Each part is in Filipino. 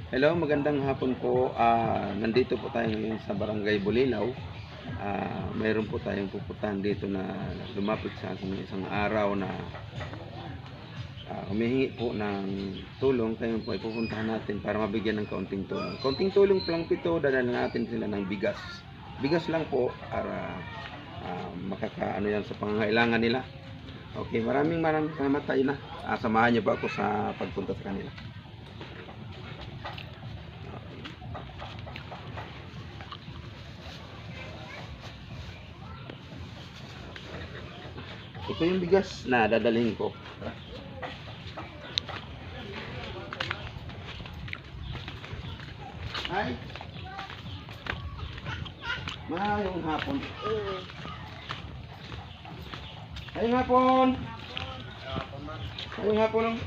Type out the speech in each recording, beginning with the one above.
Hello, magandang hapon po. Nandito po tayo ngayon sa Barangay Bulilaw. Mayroon po tayong pupuntahan dito na lumapit sa akin isang araw na humihingi po ng tulong. Kayo po ay pupuntahan natin para mabigyan ng kaunting tulong. Kaunting tulong pa lang po ito, dadalhin natin sila ng bigas. Bigas lang po para makakaano yan sa pangangailangan nila. Okay, maraming salamat tayo na. Samahan niyo po ako sa pagpunta sa kanila. Ito yung bigas na dadalhin ko. Ay! Mayong hapon. Mayong hapon! Mayong hapon.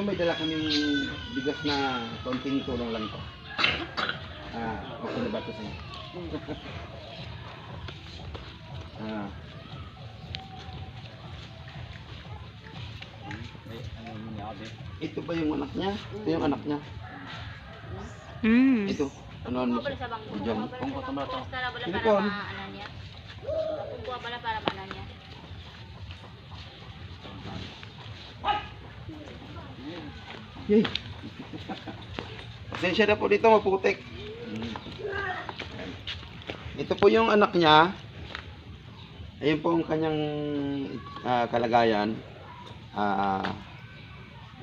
May dala kaming bigas na konting tulong lang to. Okay na ba ito sa'yo? Ito ba yung anak niya? Ito yung anak niya. Ito. Ano mo siya? Diyan. Kung ko tumara to. Ito po. Pala para mana niya. Yay. Pasensya na po dito, maputik. Ito po yung anak niya. Ayun po ang kanyang kalagayan.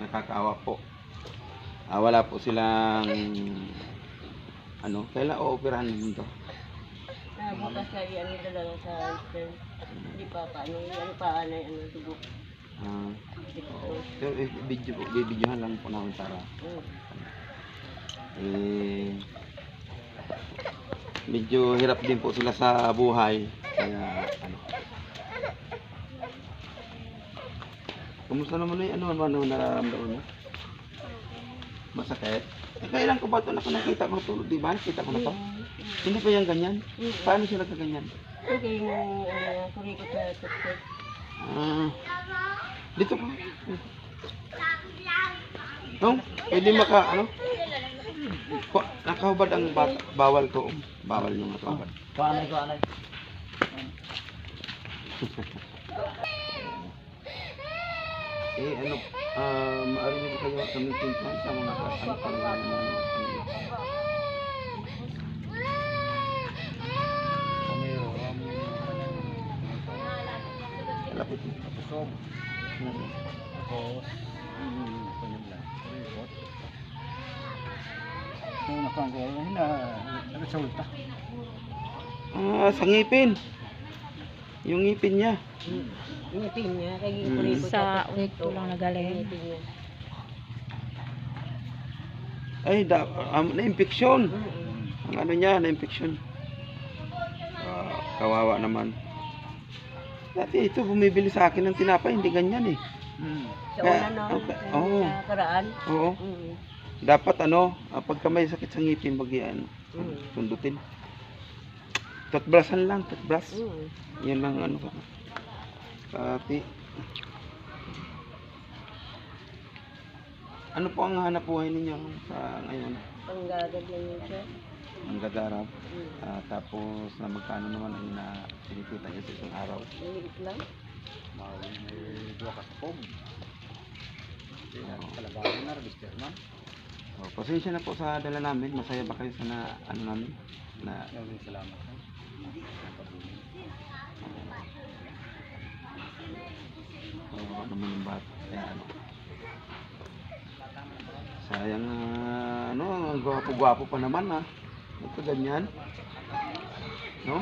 Nakakaawa po. Wala po silang kailan o-operahan dito? Bukas na yan nila lang sa hospital. Hindi pa paano, tubok. Bibidyohan lang po namin para medyo hirap din po sila sa buhay. Kaya kumusta naman ano nararamdaman mo? Masakit? Kailan ko ba ito nakita ko tulog, di ba? Nakita ko na to? Hindi pa yan ganyan? Paano siya nagkaganyan? Okay, kurikot na tuktok. Dito po. No? Pwede nakahubad ang bata. Bawal to. Bawal yung nakahubad. Kaanay. Maaari nyo kayo kami pinsan sa mga lapit mo. Tapos kanyang lang. Nakanggawa na nagsulta. Sa ngipin. Yung ngipin niya. Ngipin niya, kaya kurikot Sa ulit ko lang nagaling. Ay, na-infeksyon. Ang ano niya, na-infeksyon. Kawawa naman. Dati ito, bumibili sa akin ng tinapay, hindi ganyan eh. Sa una no, sa karaan. Oo. Dapat pagka may sakit sa ngipin, sundutin. Toothbrushan lang, toothbrush. Yan lang Dati. Ano po ang hanap buhay ninyo sa ngayon? Panggagad lang yun siya. Ang gagarap. Tapos na magkano naman ang pinikita niya sa isang araw? Liit lang. May dua ka sa pom. Kalagayan na, register man. Pasensya na po sa dala namin. Masaya ba kayo sa namin? Salamat. Naman yung bata. Sayang ang gwapo-gwapo pa naman Ito ganyan. No?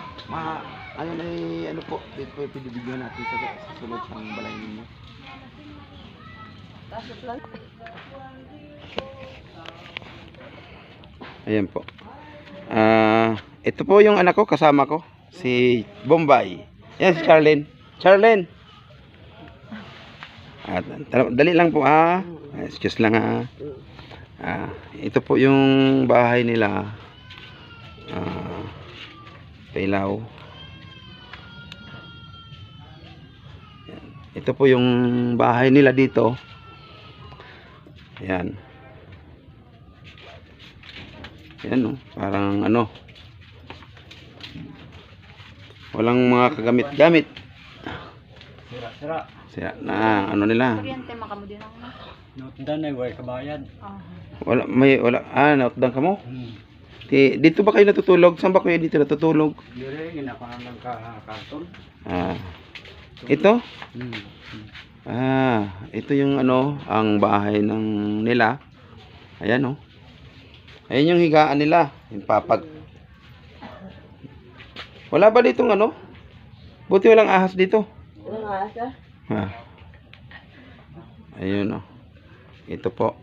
Ayun ay dito pinibigyan natin sa sunod sa balay ninyo. Kasot lang. Ayan po. Ito po yung anak ko, kasama ko. Si Bombay. Yan si Charlene. Charlene! Dali lang po excuse lang ito po yung bahay nila. Pailaw. Ito po yung bahay nila dito. Yan. Yan, no? Parang ano. Walang mga kagamit-gamit. Sira-sira. Sira na, ano nila. Kuryente makamo din ako. Notundan ay way kabayan. Wala, nautdan ka mo? Hmm. Dito ba kayo natutulog? Saan ba kayo dito natutulog? Dire, ginapanan ng karton. Ito? Hmm. Ito yung ano, ang bahay ng nila. Ayan, oh. Ayan yung higaan nila. Yung papag. Wala ba ditong ano? Buti walang ahas dito. Walang asa. Ayun, oh. Ito po.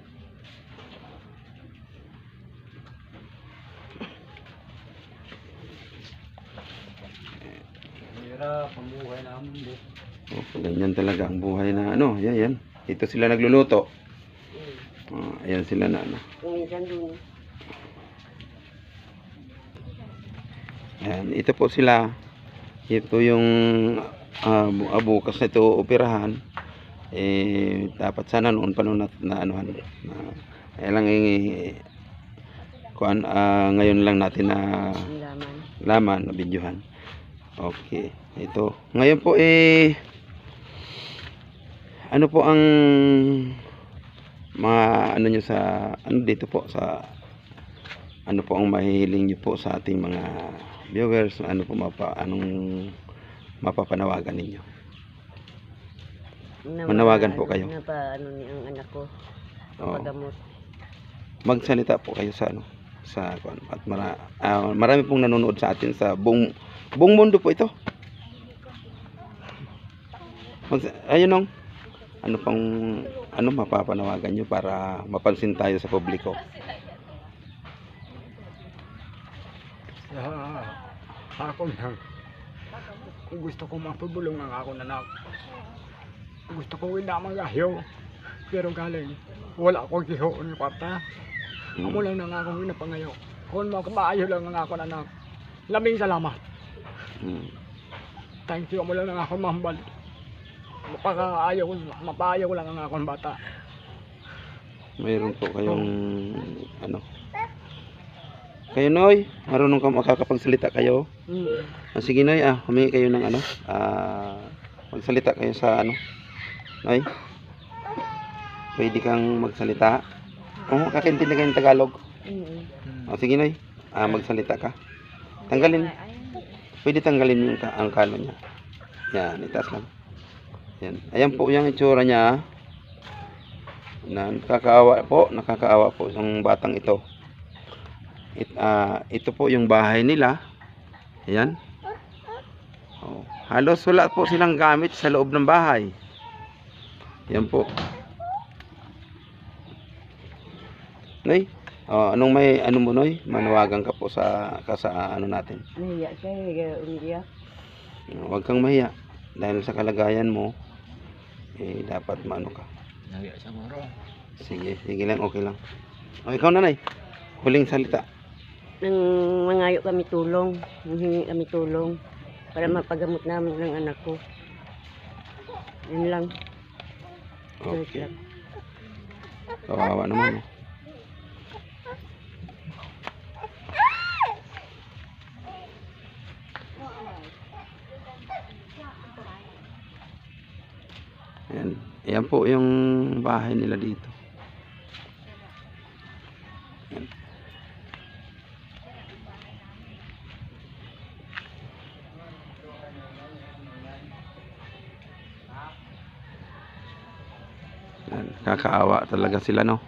Hirap ang buhay namin din. Ganyan talaga ang buhay na ano. Yan. Ito sila nagluluto. Ayan sila na ano. Kung minsan dun. Ayan, ito po sila. Ito yung bukas na ito operahan. Dapat sana noon pa noon na anuhan. Ngayon lang natin na laman na videohan. Okay, ito. Ngayon po ano po ang mga ano nyo sa ano dito po sa ano po ang mahihiling nyo po sa ating mga viewers, ano po anong mapapanawagan ninyo? Manawagan po kayo. Ano ni ang anak ko. Pagamot. Magsalita po kayo sa ano sa at marami pong nanonood sa atin sa buong mundo po ito. Ayun ano pang ano mapapanawagan nyo para mapansin tayo sa publiko? Ako lang. Kung gusto ko mapabulong ang ako nanak. Gusto ko hindi magahiyo. Pero galing, wala akong giho ng kwarta. Amo lang na akong ginapangayo. Kung makapaayo lang ang ako nanak. Laming salamat. Thank you, amo lang na akong mahambal. Mapaayo ko lang ang akong bata. Mayroon po kayong ano? Kayo Noy, marunong ka makakapagsalita kayo? Sige Noy, humingi kayo ng ano? Magsalita kayo sa ano? Noy? Pwede kang magsalita? Kakaintindi kayo ng Tagalog? Sige Noy, magsalita ka. Tanggalin. Pwede tanggalin yung ang kano niya. Yan, itaas lang. Yan. Ayan po yung itsura niya. Nakakaawa po yung batang ito. Ito po yung bahay nila. Ayan. Halos wala po silang gamit sa loob ng bahay. Yan po. Noy, ano mo Noy? Manawagan ka po sa ano natin. Nahiya siya, umiyak. Huwag kang mahiya. Dahil sa kalagayan mo, dapat maano ka. Nahiya siya moro. Sige lang, okay lang. Ikaw nanay, huling salita. Nang mangayo kami tulong, nanghingi kami tulong para mapagamot namin ng anak ko. Yun lang. Okay. Kawawa naman. Ayan po yung bahay nila dito. Ayan. Ayan, kakaawa talaga sila, no?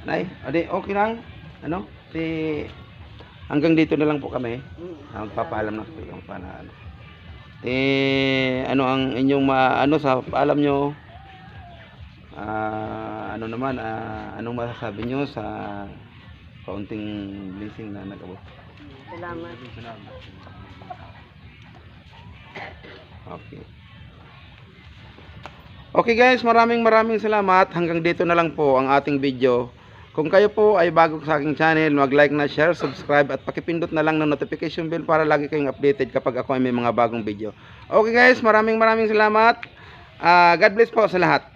Nay, okay lang. Ano? Hanggang dito na lang po kami. Magpapaalam na po yung ano. Ano ang inyong sa paalam nyo? Ano naman, anong masasabi nyo sa kaunting blessing na nagabot? Salamat. Okay. Okay guys, maraming salamat. Hanggang dito na lang po ang ating video. Kung kayo po ay bago sa aking channel, mag-like na, share, subscribe at pakipindot na lang ng notification bell para lagi kayong updated kapag ako ay may mga bagong video. Okay guys, maraming salamat. God bless po sa lahat.